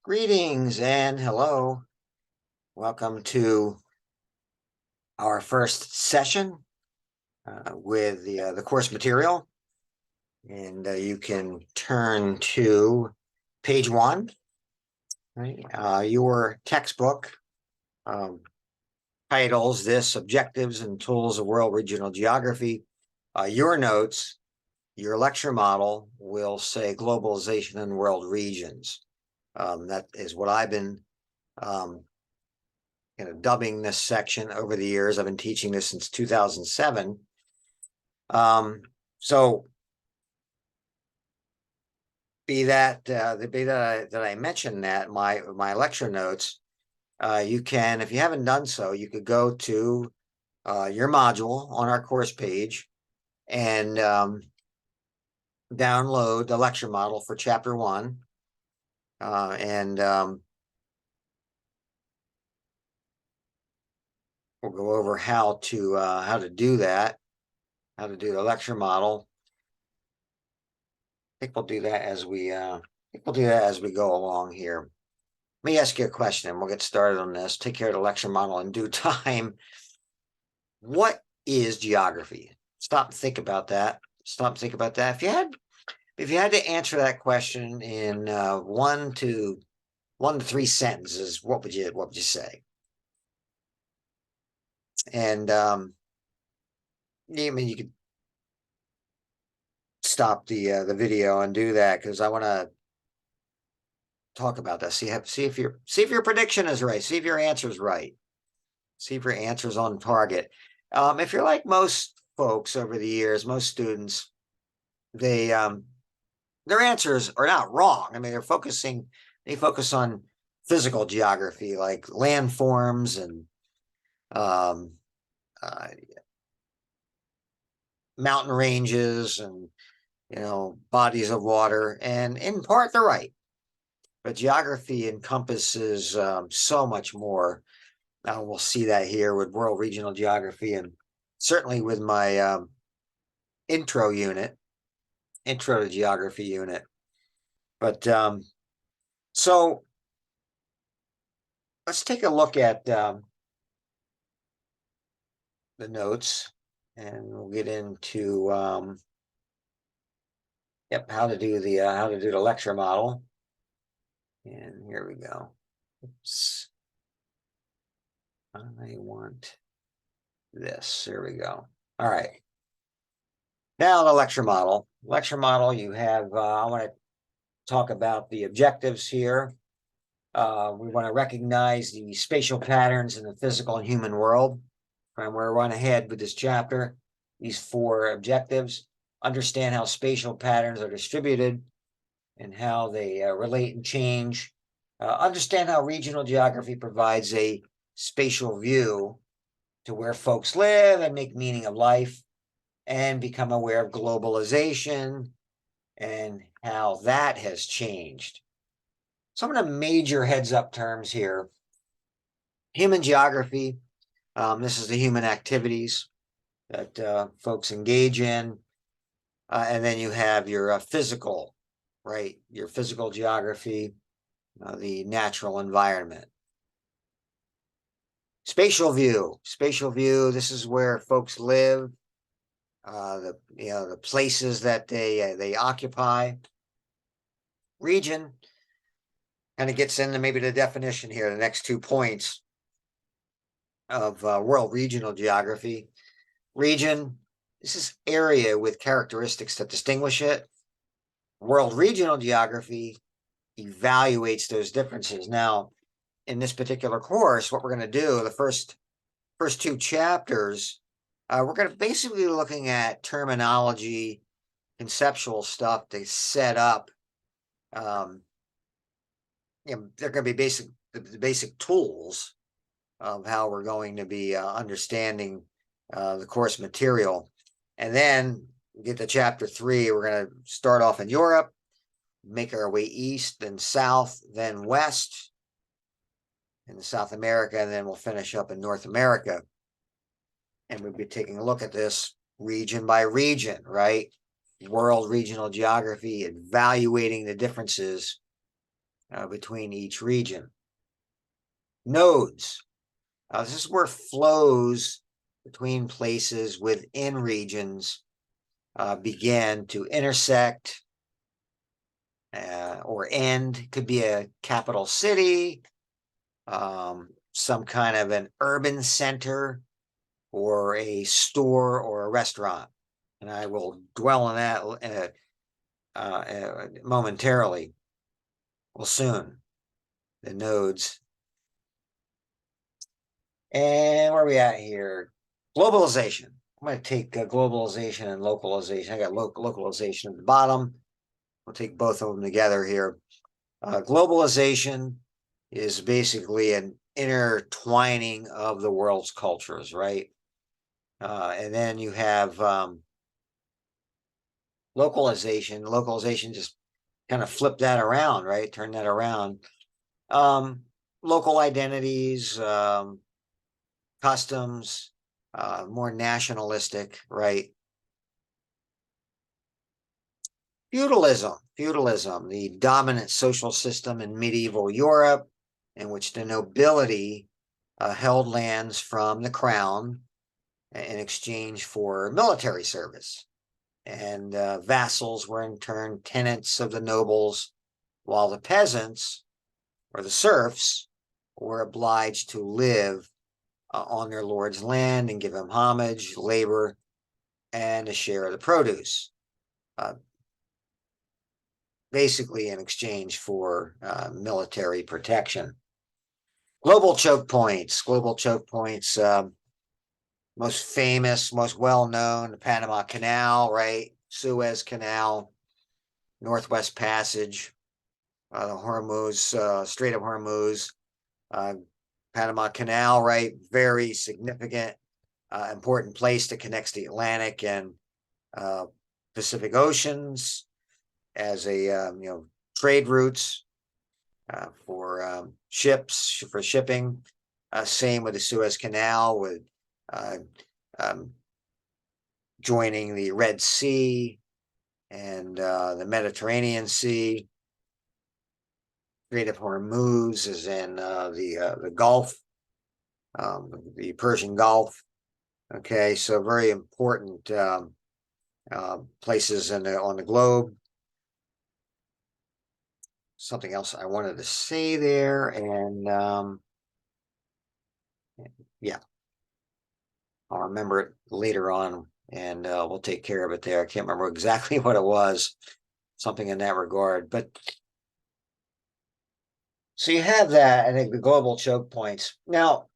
Greetings and hello. Welcome to our first session with the course material. And you can turn to page 1, right? Your textbook titles this Objectives and Tools of World Regional Geography. Your notes, your lecture model will say Globalization and World Regions. That is what I've been dubbing this section over the years. I've been teaching this since 2007. So that I mentioned that my lecture notes, you can, if you haven't done so, you could go to your module on our course page and download the lecture model for chapter 1. And we'll go over how to do that, how to do the lecture model. I think we'll do that as we go along here. Let me ask you a question and we'll get started on this. Take care of the lecture model in due time. What is geography? Stop and think about that. If you had to answer that question in one to 3 sentences, what would you say? And I mean, you could stop the video and do that because I want to talk about that. See if your prediction is right. See if your answer is right. See if your answer is on target. If you're like most folks over the years, most students, their answers are not wrong. I mean, they focus on physical geography, like landforms and mountain ranges and bodies of water, and in part they're right. But geography encompasses so much more. We'll see that here with world regional geography, and certainly with my intro to geography unit. But so let's take a look at the notes, and we'll get into how to do the lecture model. And here we go. Oops. I want this. There we go. All right. Now the lecture model. You have, I want to talk about the objectives here. We want to recognize the spatial patterns in the physical and human world. And we're run ahead with this chapter. These 4 objectives. Understand how spatial patterns are distributed and how they relate and change. Understand how regional geography provides a spatial view to where folks live and make meaning of life, and become aware of globalization and how that has changed. Some of the major heads-up terms here. Human geography. This is the human activities that folks engage in. And then you have your physical, right? Your physical geography, the natural environment. Spatial view. This is where folks live, the places that they occupy. Region kind of gets into maybe the definition here, the next 2 points of world regional geography. Region, this is area with characteristics that distinguish it. World regional geography evaluates those differences. Now, in this particular course, what we're going to do, the first 2 chapters, we're going to basically be looking at terminology, conceptual stuff to set up. They're going to be the basic tools of how we're going to be understanding the course material. And then we get to chapter 3, we're going to start off in Europe, make our way east, then south, then west, in South America, and then we'll finish up in North America. And we'll be taking a look at this region by region, right? World regional geography, evaluating the differences between each region. Nodes. This is where flows between places within regions begin to intersect or end. Could be a capital city, some kind of an urban center, or a store or a restaurant. And I will dwell on that momentarily. Well, soon. The nodes. And where are we at here? Globalization. I'm going to take globalization and localization. I got localization at the bottom. We'll take both of them together here. Globalization is basically an intertwining of the world's cultures, right? And then you have localization. Localization just kind of flip that around, right? Turn that around. Local identities, customs, more nationalistic, right? Feudalism, the dominant social system in medieval Europe, in which the nobility held lands from the crown in exchange for military service. And vassals were in turn tenants of the nobles, while the peasants or the serfs were obliged to live on their lord's land and give him homage, labor, and a share of the produce. Basically in exchange for military protection. Global choke points, most famous, most well-known, the Panama Canal, right? Suez Canal, Northwest Passage, the Hormuz, Strait of Hormuz, Panama Canal, right? Very significant, important place that connects the Atlantic and Pacific Oceans as a trade routes for ships, for shipping. Same with the Suez Canal, with joining the Red Sea and the Mediterranean Sea. Strait of Hormuz is in the Gulf, the Persian Gulf. Okay, so very important places on the globe. Something else I wanted to say there, and yeah, I'll remember it later on, and we'll take care of it there. I can't remember exactly what it was, something in that regard. But so you have that, I think, the global choke points. Now,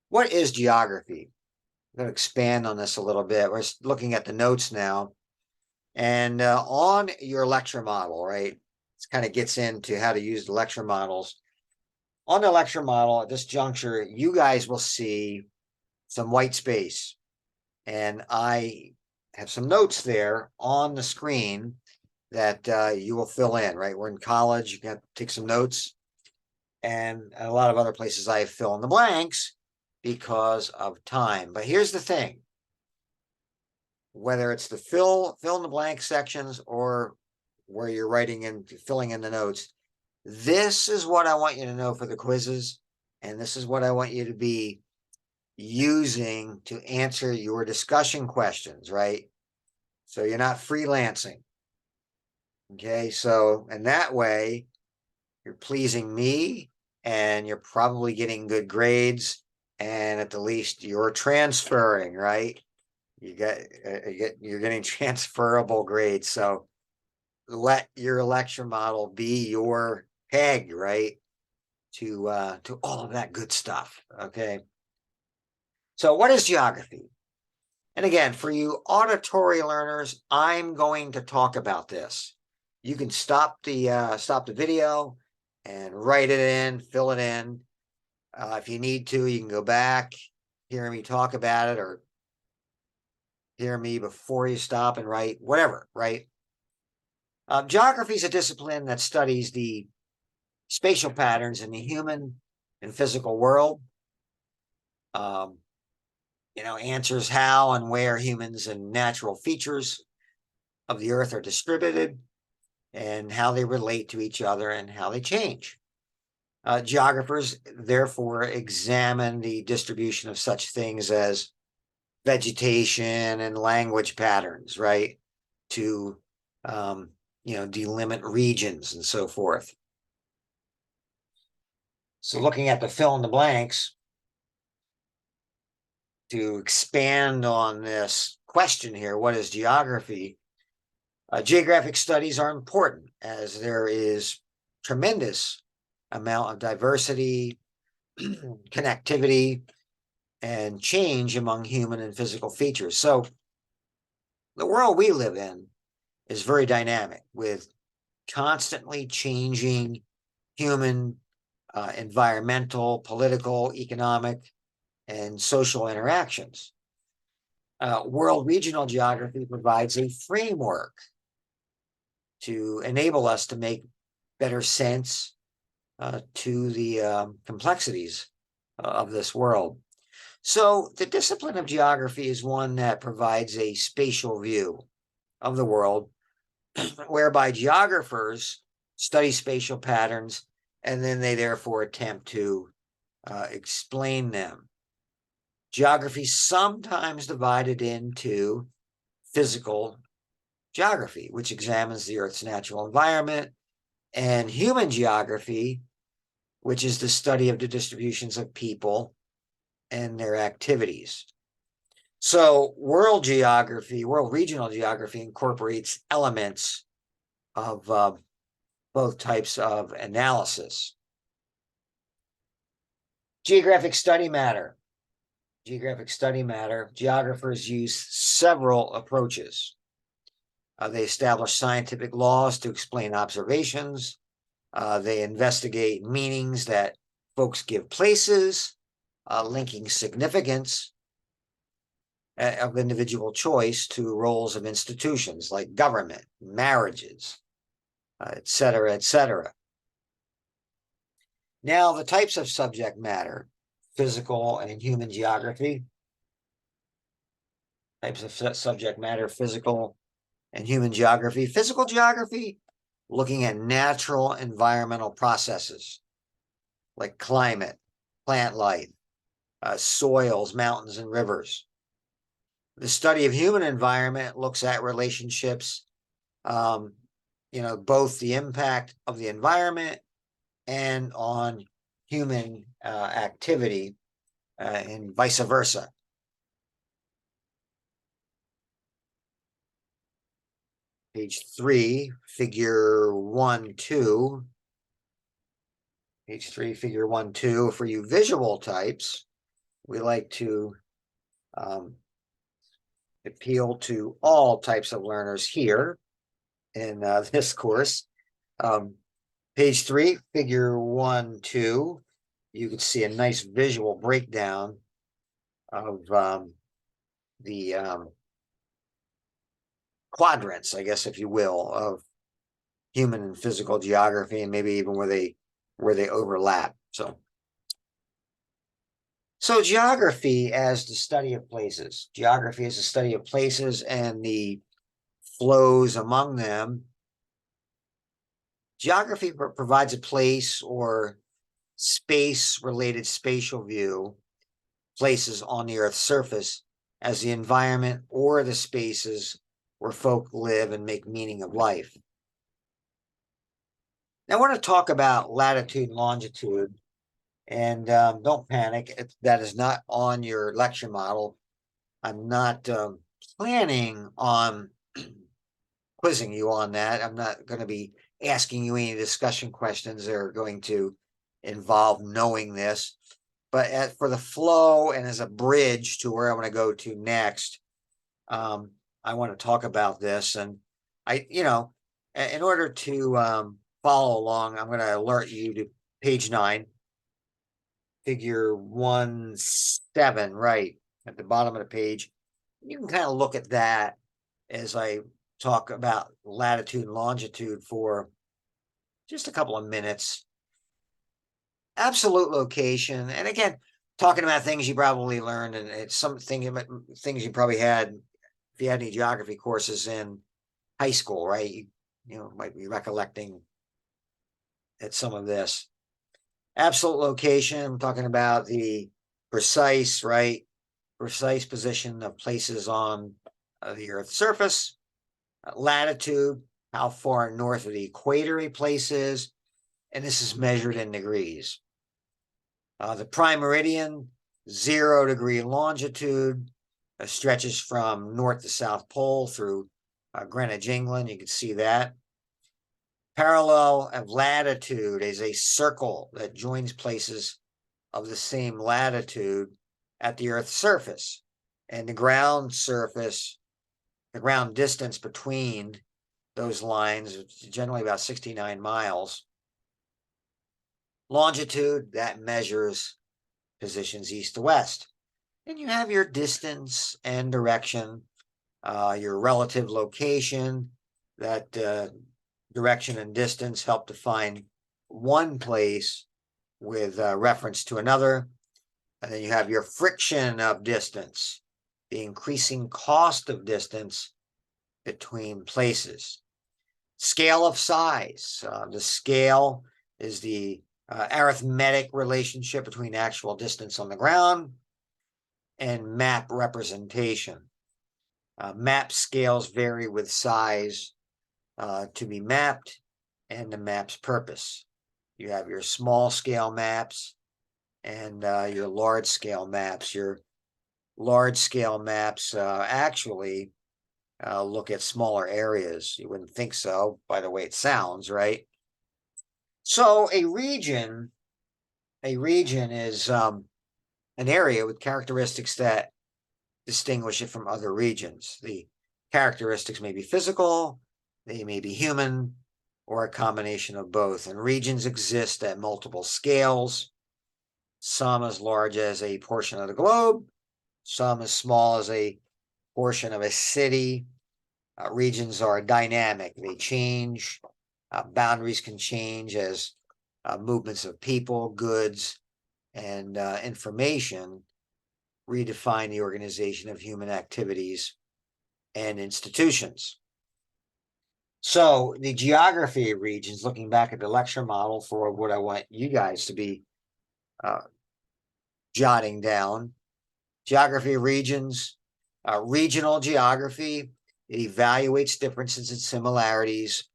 what is geography? I'm going to expand on this a little bit. We're looking at the notes now, and on your lecture model, right? This kind of gets into how to use the lecture models. On the lecture model at this juncture, you guys will see some white space. And I have some notes there on the screen that you will fill in, right? We're in college, you can take some notes. And a lot of other places I fill in the blanks because of time. But here's the thing. Whether it's the fill in the blank sections or where you're writing and filling in the notes, this is what I want you to know for the quizzes. And this is what I want you to be using to answer your discussion questions, right? So you're not freelancing. Okay, so in that way, you're pleasing me and you're probably getting good grades, and at the least you're transferring, right? You're getting transferable grades. So let your lecture model be your peg, right? To all of that good stuff. Okay. So what is geography? And again, for you auditory learners, I'm going to talk about this. You can stop the video and write it in, fill it in. If you need to, you can go back, hear me talk about it, or hear me before you stop and write, whatever, right? Geography is a discipline that studies the spatial patterns in the human and physical world. Answers how and where humans and natural features of the earth are distributed. and how they relate to each other and how they change. Geographers therefore examine the distribution of such things as vegetation and language patterns, right? To delimit regions and so forth. So looking at the fill in the blanks, to expand on this question here, what is geography? Geographic studies are important as there is tremendous amount of diversity, connectivity, and change among human and physical features. So the world we live in is very dynamic with constantly changing human, environmental, political, economic, and social interactions. World regional geography provides a framework to enable us to make better sense to the complexities of this world. So the discipline of geography is one that provides a spatial view of the world, whereby geographers study spatial patterns and then they therefore attempt to explain them. Geography is sometimes divided into physical geography, which examines the Earth's natural environment, and human geography, which is the study of the distributions of people and their activities. So world regional geography incorporates elements of both types of analysis. Geographic study matter. Geographers use several approaches. They establish scientific laws to explain observations. They investigate meanings that folks give places, linking significance of individual choice to roles of institutions like government, marriages, et cetera, et cetera. Now, the types of subject matter, physical and human geography. Types of subject matter, physical and human geography. Physical geography, looking at natural environmental processes like climate, plant life, soils, mountains, and rivers. The study of human environment looks at relationships, both the impact of the environment and on human activity and vice versa. Page 3, figure 1-2. Page 3, figure 1-2. For you visual types, we like to appeal to all types of learners here in this course. Page 3, figure 1-2. You can see a nice visual breakdown of the quadrants, I guess, if you will, of human and physical geography, and maybe even where they overlap. So geography as the study of places. Geography is the study of places and the flows among them. Geography provides a place or space-related spatial view, places on the Earth's surface, as the environment or the spaces where folk live and make meaning of life. Now, I want to talk about latitude and longitude, and don't panic. That is not on your lecture model. I'm not planning on quizzing you on that. I'm not going to be asking you any discussion questions that are going to involve knowing this. But for the flow and as a bridge to where I want to go to next, I want to talk about this. And in order to follow along, I'm going to alert you to page 9, figure 1-7, right at the bottom of the page. You can kind of look at that as I talk about latitude and longitude for just a couple of minutes. Absolute location, and again, talking about things you probably learned, and it's things you probably had if you had any geography courses in high school, right? might be recollecting at some of this. Absolute location, I'm talking about the precise, right? Precise position of places on the Earth's surface. Latitude, how far north of the equator a place is, and this is measured in degrees. The prime meridian, 0-degree longitude, stretches from north to south pole through Greenwich, England. You can see that. Parallel of latitude is a circle that joins places of the same latitude at the Earth's surface. And the ground surface, the ground distance between those lines is generally about 69 miles. Longitude, that measures positions east to west. And you have your distance and direction, your relative location, that direction and distance help define one place with reference to another. And then you have your friction of distance, the increasing cost of distance between places. Scale of size. The scale is the arithmetic relationship between actual distance on the ground and map representation. Map scales vary with size to be mapped and the map's purpose. You have your small scale maps and your large scale maps. Your large scale maps actually look at smaller areas. You wouldn't think so by the way it sounds, right? So a region is an area with characteristics that distinguish it from other regions. The characteristics may be physical, they may be human, or a combination of both. And regions exist at multiple scales, some as large as a portion of the globe, some as small as a portion of a city. Regions are dynamic, they change. Boundaries can change as movements of people, goods, and information redefine the organization of human activities and institutions. So the geography of regions, looking back at the lecture model for what I want you guys to be jotting down. Geography of regions, regional geography, it evaluates differences and similarities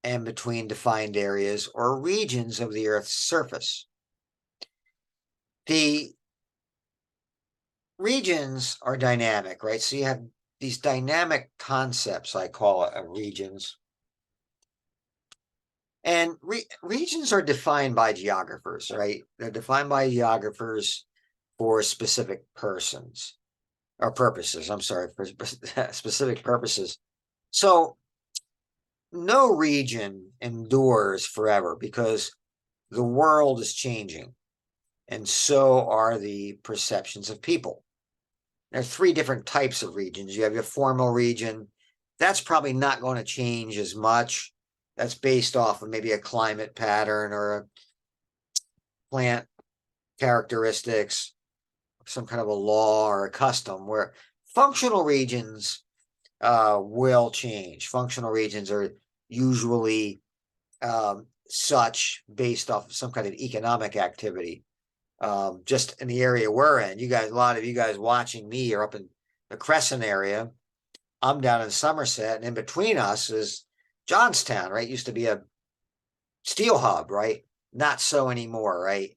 and between defined areas or regions of the Earth's surface. The regions are dynamic, right? So you have these dynamic concepts, I call it, of regions. And regions are defined by geographers, right? They're defined by geographers for specific persons or purposes. I'm sorry, for specific purposes. So no region endures forever because the world is changing, and so are the perceptions of people. There are 3 different types of regions. You have your formal region. That's probably not going to change as much. That's based off of maybe a climate pattern or a plant characteristics, some kind of a law or a custom, where functional regions will change. Functional regions are usually such based off of some kind of economic activity. Just in the area we're in, you guys, a lot of you guys watching me are up in the Crescent area. I'm down in Somerset, and in between us is Johnstown, right? Used to be a steel hub, right? Not so anymore, right?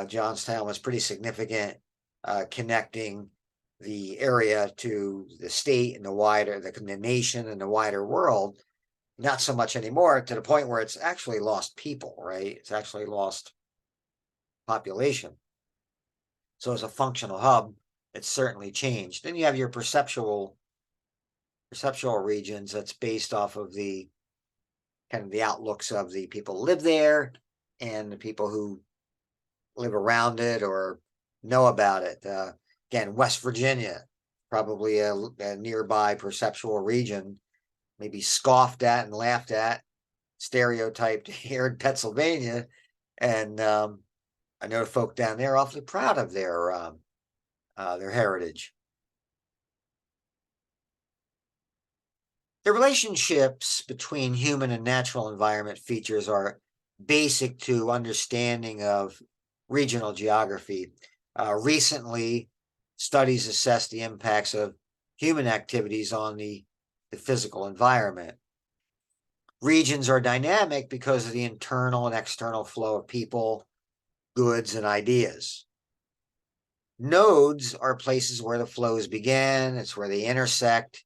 Johnstown was pretty significant, connecting the area to the state and the wider, the nation and the wider world. Not so much anymore, to the point where it's actually lost people, right? It's actually lost population. So as a functional hub, it's certainly changed. Then you have your perceptual regions that's based off of the kind of the outlooks of the people who live there and the people who live around it or know about it. Again, West Virginia, probably a nearby perceptual region, maybe scoffed at and laughed at, stereotyped here in Pennsylvania. And I know the folk down there are awfully proud of their heritage. The relationships between human and natural environment features are basic to understanding of regional geography. Recently, studies assess the impacts of human activities on the physical environment. Regions are dynamic because of the internal and external flow of people, goods, and ideas. Nodes are places where the flows begin, it's where they intersect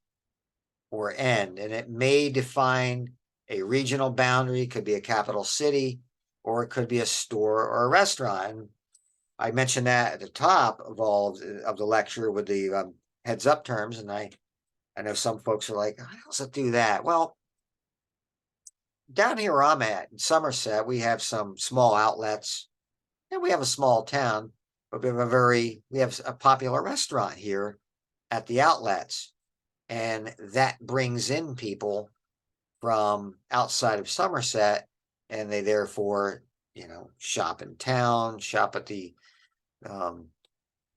or end, and it may define a regional boundary, could be a capital city, or it could be a store or a restaurant. And I mentioned that at the top of all of the lecture with the heads up terms, and I know some folks are like, how does it do that? Well, down here where I'm at in Somerset, we have some small outlets, and we have a small town, but we have a popular restaurant here at the outlets, and that brings in people from outside of Somerset, and they therefore, shop in town, shop at the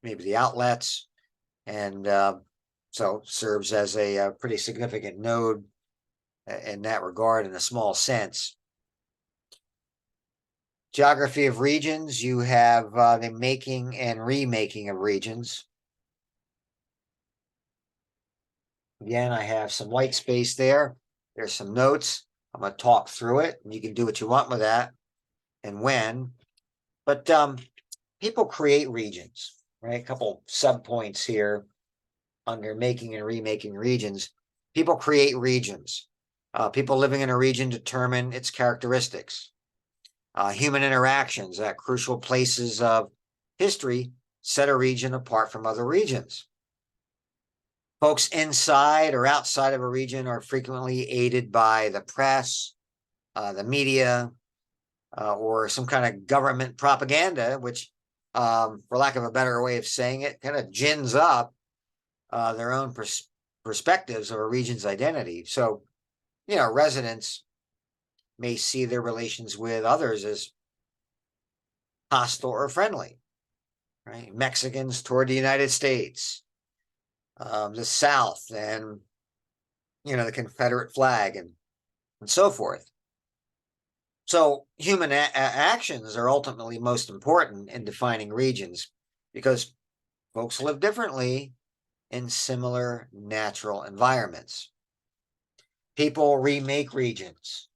maybe the outlets, and so serves as a pretty significant node in that regard in a small sense. Geography of regions, you have the making and remaking of regions. Again, I have some white space there. There's some notes. I'm going to talk through it, and you can do what you want with that and when. But people create regions, right? A couple subpoints here under making and remaking regions. People create regions. People living in a region determine its characteristics. Human interactions at crucial places of history set a region apart from other regions. Folks inside or outside of a region are frequently aided by the press, the media, or some kind of government propaganda, which, for lack of a better way of saying it, kind of gins up their own perspectives of a region's identity. So, residents may see their relations with others as hostile or friendly, right? Mexicans toward the United States, the South, and the Confederate flag, and so forth. So human actions are ultimately most important in defining regions because folks live differently in similar natural environments. People remake regions.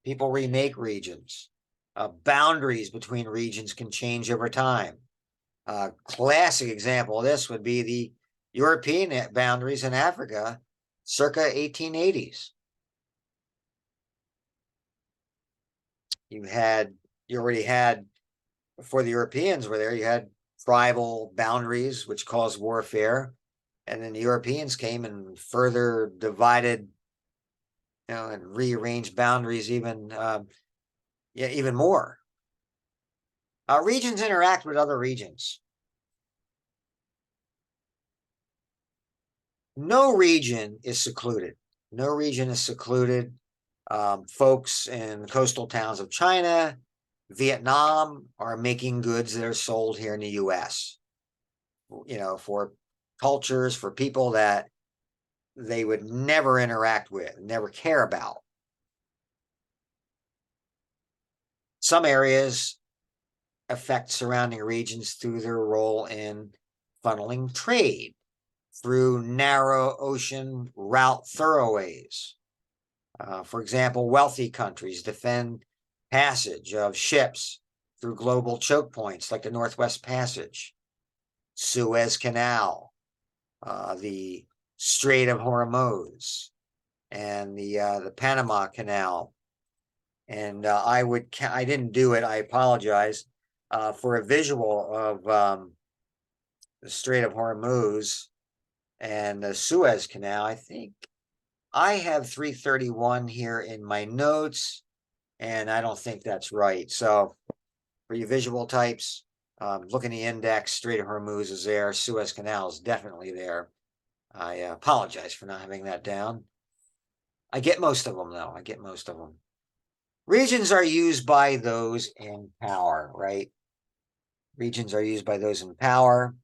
People remake regions. Boundaries between regions can change over time. A classic example of this would be the European boundaries in Africa circa 1880s. You already had, before the Europeans were there, you had tribal boundaries, which caused warfare. And then the Europeans came and further divided, and rearranged boundaries even more. Regions interact with other regions. No region is secluded. No region is secluded. Folks in coastal towns of China, Vietnam are making goods that are sold here in the US, for cultures, for people that they would never interact with, never care about. Some areas affect surrounding regions through their role in funneling trade through narrow ocean route thoroughways. For example, wealthy countries defend passage of ships through global choke points like the Northwest Passage, Suez Canal, the Strait of Hormuz, and the Panama Canal. And I didn't do it, I apologize, for a visual of the Strait of Hormuz and the Suez Canal. I think I have 331 here in my notes, and I don't think that's right. So for you visual types, look in the index, Strait of Hormuz is there, Suez Canal is definitely there. I apologize for not having that down. I get most of them, though. I get most of them. Regions are used by those in power, right? Regions are used by those in power,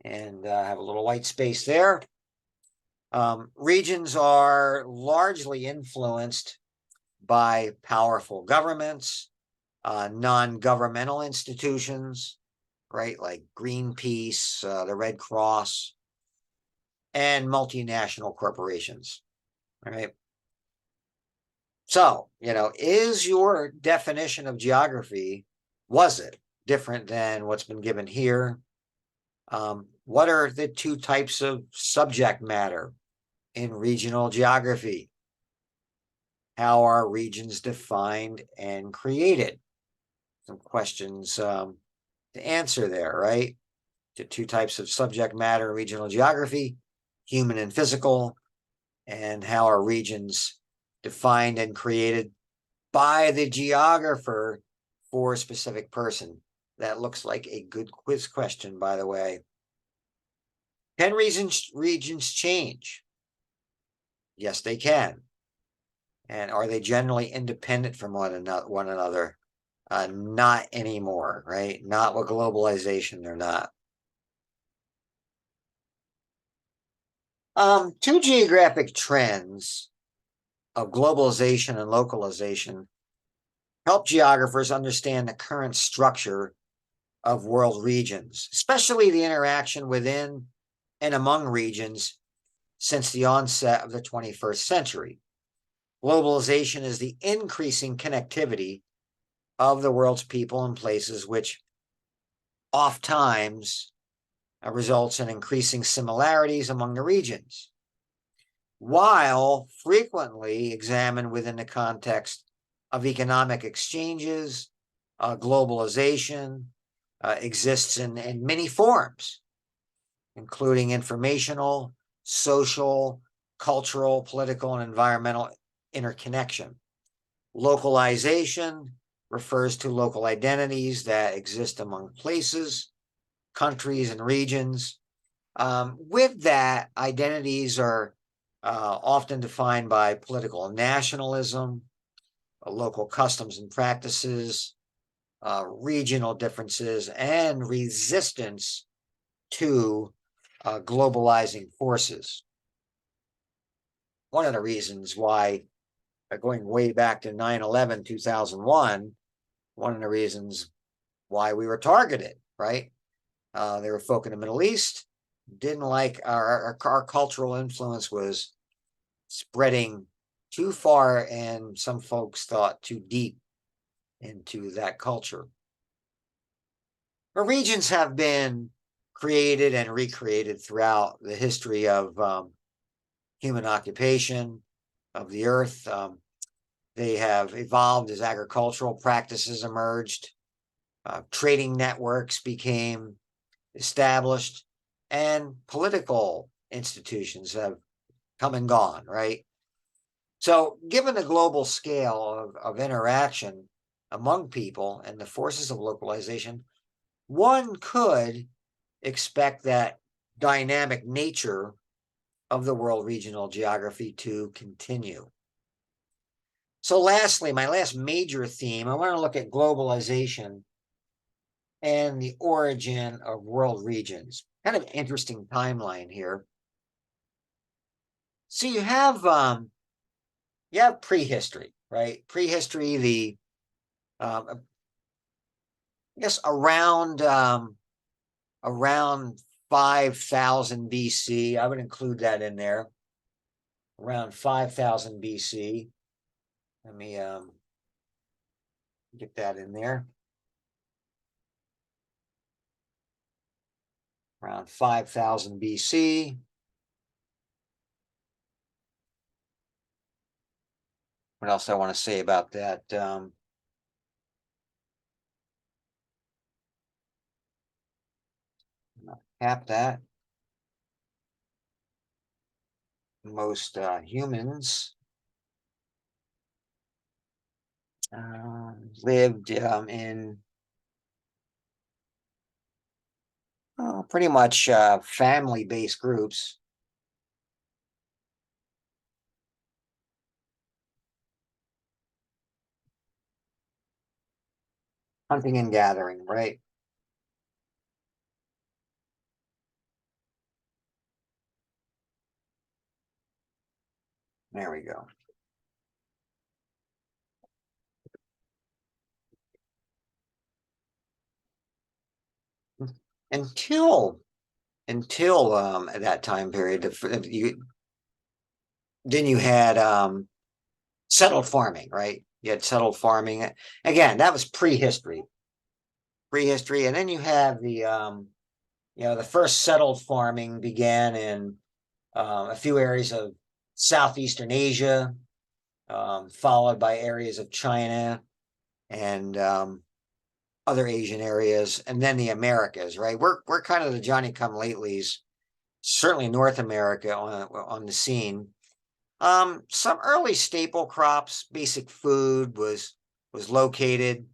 and have a little white space there. Regions are largely influenced by powerful governments, non-governmental institutions, right, like Greenpeace, the Red Cross, and multinational corporations, right? So, is your definition of geography, was it different than what's been given here? What are the two types of subject matter in regional geography? How are regions defined and created? Some questions to answer there, right? The two types of subject matter in regional geography, human and physical, and how are regions defined and created by the geographer for a specific person? That looks like a good quiz question, by the way. Can regions change? Yes, they can. And are they generally independent from one another? Not anymore, right? Not with globalization, they're not. Two geographic trends of globalization and localization help geographers understand the current structure of world regions, especially the interaction within and among regions since the onset of the 21st century. Globalization is the increasing connectivity of the world's people and places, which oftentimes results in increasing similarities among the regions, while frequently examined within the context of economic exchanges. Globalization exists in many forms, including informational, social, cultural, political, and environmental interconnection. Localization refers to local identities that exist among places, countries, and regions. With that, identities are often defined by political nationalism, local customs and practices, regional differences, and resistance to globalizing forces. One of the reasons why, going way back to 9/11, 2001, one of the reasons why we were targeted, right? They were folk in the Middle East, didn't like our cultural influence was spreading too far, and some folks thought too deep into that culture. But regions have been created and recreated throughout the history of human occupation of the earth. They have evolved as agricultural practices emerged, trading networks became established, and political institutions have come and gone, right? So, given the global scale of interaction among people and the forces of localization, one could expect that dynamic nature of the world regional geography to continue. So, lastly, my last major theme, I want to look at globalization and the origin of world regions. Kind of interesting timeline here. So you have prehistory, right? Prehistory, the I guess around 5,000 BC. I would include that in there. Around 5,000 BC. Let me get that in there. Around 5,000 BC. What else I want to say about that? Cap that. Most humans lived in pretty much family-based groups. Hunting and gathering, right? There we go. Until at that time period, you had settled farming, right? You had settled farming. Again, that was prehistory. And then you have the first settled farming began in a few areas of southeastern Asia, followed by areas of China and other Asian areas, and then the Americas, right? We're kind of the Johnny come latelys, certainly North America on the scene. Some early staple crops, basic food was located.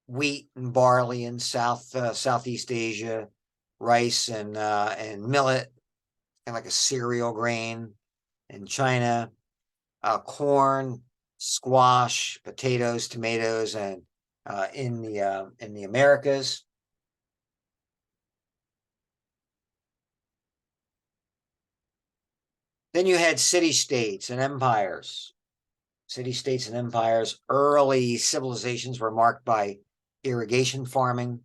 Wheat and barley in Southeast Asia, rice and millet, kind of like a cereal grain in China, corn, squash, potatoes, tomatoes, and in the Americas. Then you had city-states and empires. City-states and empires. Early civilizations were marked by irrigation farming,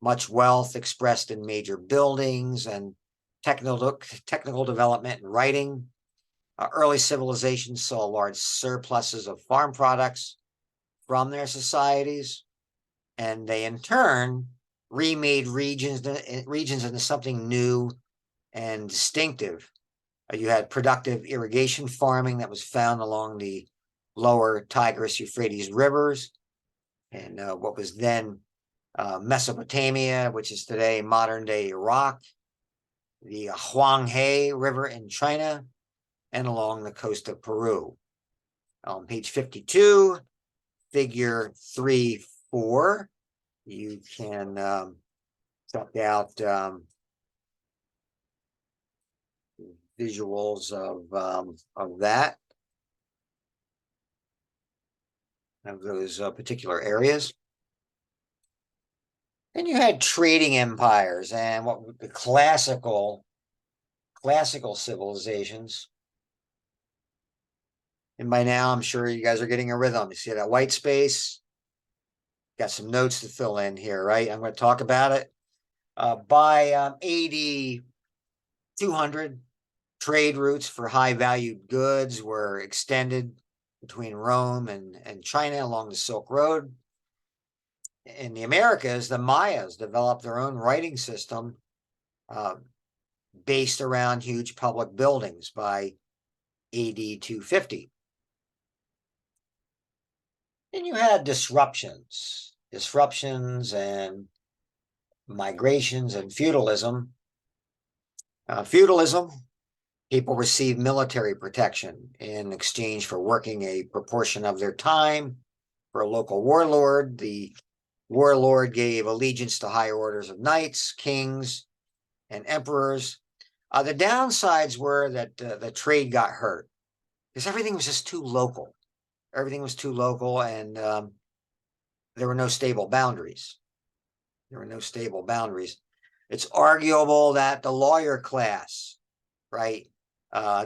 much wealth expressed in major buildings and technical development and writing. Early civilizations saw large surpluses of farm products from their societies, and they in turn remade regions into something new and distinctive. You had productive irrigation farming that was found along the lower Tigris Euphrates rivers and what was then Mesopotamia, which is today modern day Iraq, the Huanghe River in China, and along the coast of Peru. On page 52, figure 3-4, you can check out visuals of that, of those particular areas. Then you had trading empires and what the classical civilizations. And by now, I'm sure you guys are getting a rhythm. You see that white space? Got some notes to fill in here, right? I'm going to talk about it. By AD 200, trade routes for high-valued goods were extended between Rome and China along the Silk Road. In the Americas, the Mayas developed their own writing system based around huge public buildings by AD 250. Then you had disruptions and migrations and feudalism. Feudalism, people received military protection in exchange for working a proportion of their time for a local warlord. The warlord gave allegiance to higher orders of knights, kings, and emperors. The downsides were that the trade got hurt because everything was just too local. Everything was too local, and there were no stable boundaries. It's arguable that the lawyer class, right,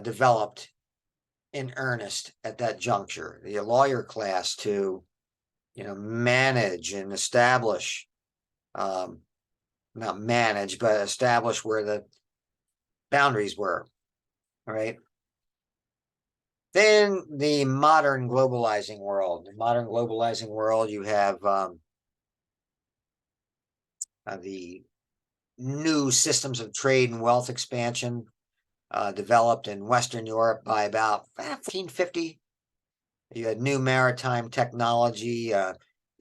developed in earnest at that juncture. The lawyer class to, manage and establish, not manage, but establish where the boundaries were, right? Then the modern globalizing world. You have the new systems of trade and wealth expansion developed in Western Europe by about 1450. You had new maritime technology,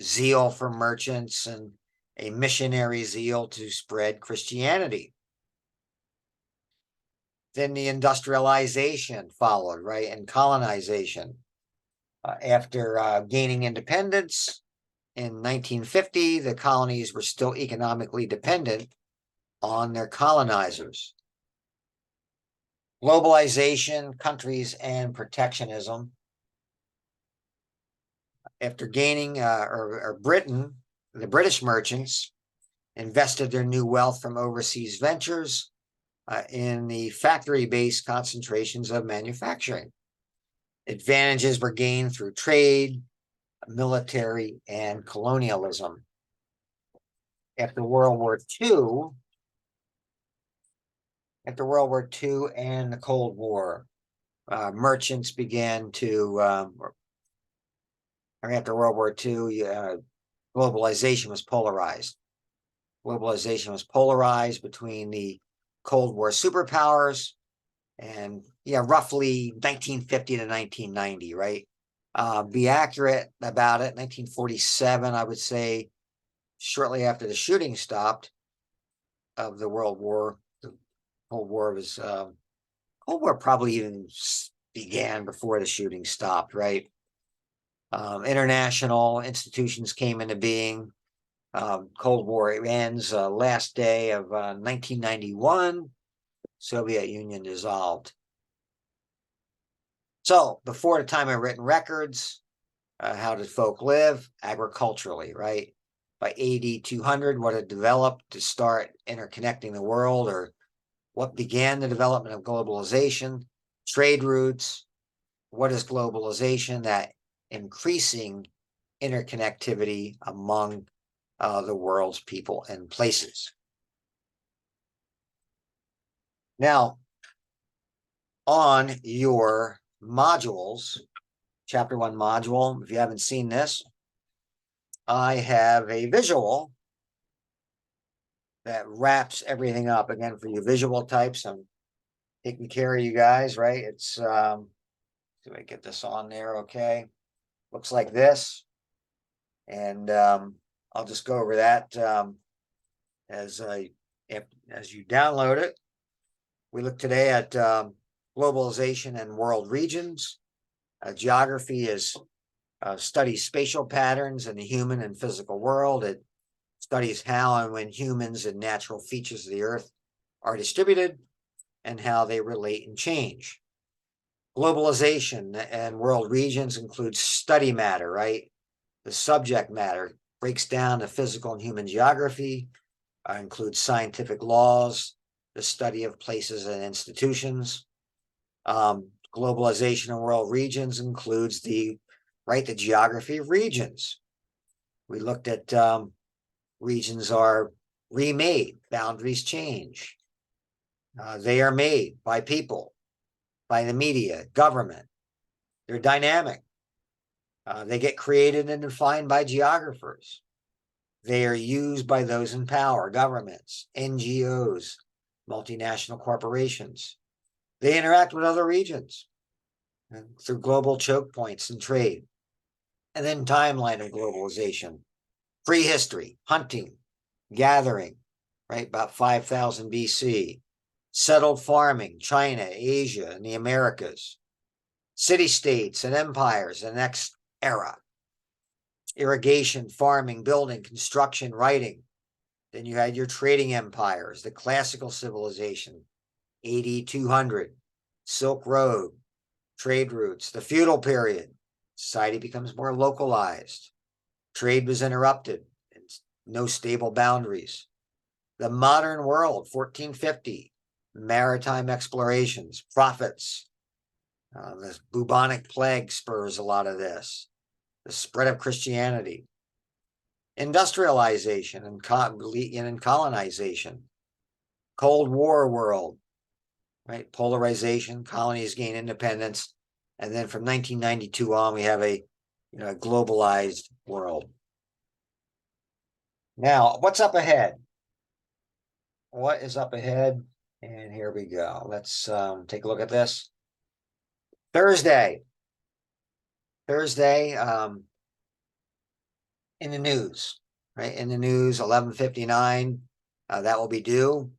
zeal for merchants, and a missionary zeal to spread Christianity. Then the industrialization followed, right, and colonization. After gaining independence in 1950, the colonies were still economically dependent on their colonizers. Globalization, countries, and protectionism. After gaining, Britain, the British merchants invested their new wealth from overseas ventures in the factory-based concentrations of manufacturing. Advantages were gained through trade, military, and colonialism. After World War II, and the Cold War, merchants began to, after World War II, globalization was polarized. Globalization was polarized between the Cold War superpowers and roughly 1950 to 1990, right? Be accurate about it, 1947, I would say, shortly after the shooting stopped of the World War, the Cold War was, Cold War probably even began before the shooting stopped, right? International institutions came into being. Cold War ends last day of 1991. Soviet Union dissolved. So before the time of written records, how did folk live? Agriculturally, right? By AD 200, what had developed to start interconnecting the world, or what began the development of globalization? Trade routes. What is globalization? That increasing interconnectivity among the world's people and places. Now, on your modules, Chapter 1 module, if you haven't seen this, I have a visual that wraps everything up. Again, for you visual types, I'm taking care of you guys, right? It's, do I get this on there? Okay. Looks like this. And I'll just go over that as you download it. We look today at globalization and world regions. Geography is studies spatial patterns in the human and physical world. It studies how and when humans and natural features of the earth are distributed and how they relate and change. Globalization and world regions includes study matter, right? The subject matter breaks down the physical and human geography, includes scientific laws, the study of places and institutions. Globalization and world regions includes the geography of regions. We looked at regions are remade, boundaries change. They are made by people, by the media, government. They're dynamic. They get created and defined by geographers. They are used by those in power, governments, NGOs, multinational corporations. They interact with other regions through global choke points and trade. And then timeline of globalization. Prehistory, hunting, gathering, right? About 5,000 BC. Settled farming, China, Asia, and the Americas. City-states and empires, the next era. Irrigation, farming, building, construction, writing. Then you had your trading empires, the classical civilization, AD 200, Silk Road, trade routes, the feudal period. Society becomes more localized. Trade was interrupted, and no stable boundaries. The modern world, 1450, maritime explorations, profits. The bubonic plague spurs a lot of this. The spread of Christianity. Industrialization and colonization. Cold War world, right? Polarization, colonies gain independence. And then from 1992 on, we have a globalized world. Now, what's up ahead? What is up ahead? And here we go. Let's take a look at this. Thursday, in the news, right? In the news, 11:59, that will be due.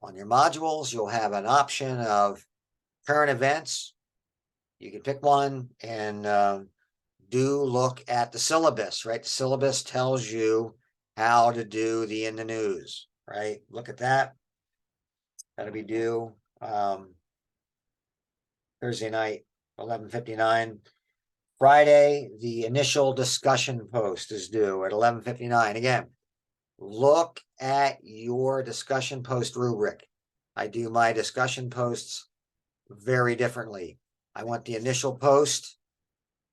On your modules, you'll have an option of current events. You can pick one and do look at the syllabus, right? The syllabus tells you how to do the in the news, right? Look at that. That'll be due Thursday night, 11:59. Friday, the initial discussion post is due at 11:59. Again, look at your discussion post rubric. I do my discussion posts very differently. I want the initial post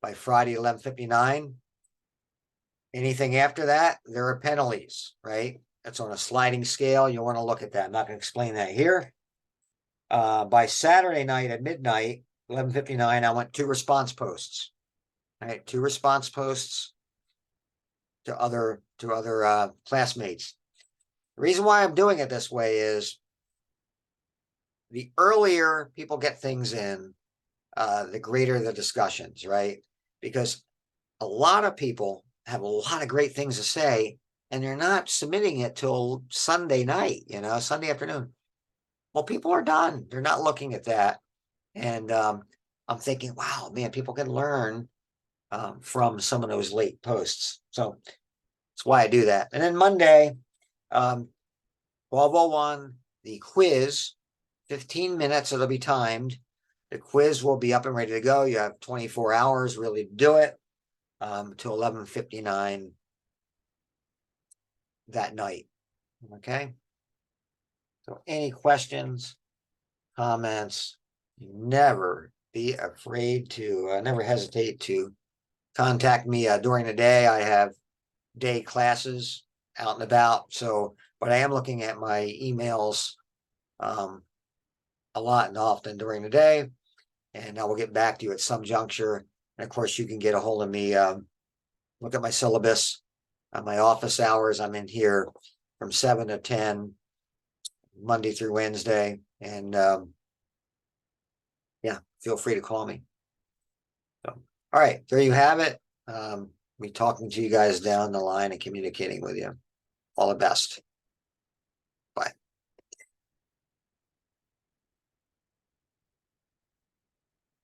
by Friday 11:59. Anything after that, there are penalties, right? It's on a sliding scale. You want to look at that. I'm not going to explain that here. By Saturday night at midnight, 11:59, I want 2 response posts. All right, 2 response posts to other classmates. The reason why I'm doing it this way is the earlier people get things in, the greater the discussions, right? Because a lot of people have a lot of great things to say, and they're not submitting it till Sunday night, Sunday afternoon. Well, people are done. They're not looking at that. And I'm thinking, wow, man, people can learn from some of those late posts. So that's why I do that. And then Monday, 12:01, the quiz, 15 minutes, it'll be timed. The quiz will be up and ready to go. You have 24 hours really to do it, to 11:59 that night. Okay. So any questions, comments, never be afraid to, never hesitate to contact me during the day. I have day classes out and about. So, but I am looking at my emails a lot and often during the day, and I will get back to you at some juncture. And of course, you can get a hold of me. Look at my syllabus, my office hours. I'm in here from 7 to 10, Monday through Wednesday, and yeah, feel free to call me. So, all right, there you have it. Be talking to you guys down the line and communicating with you. All the best.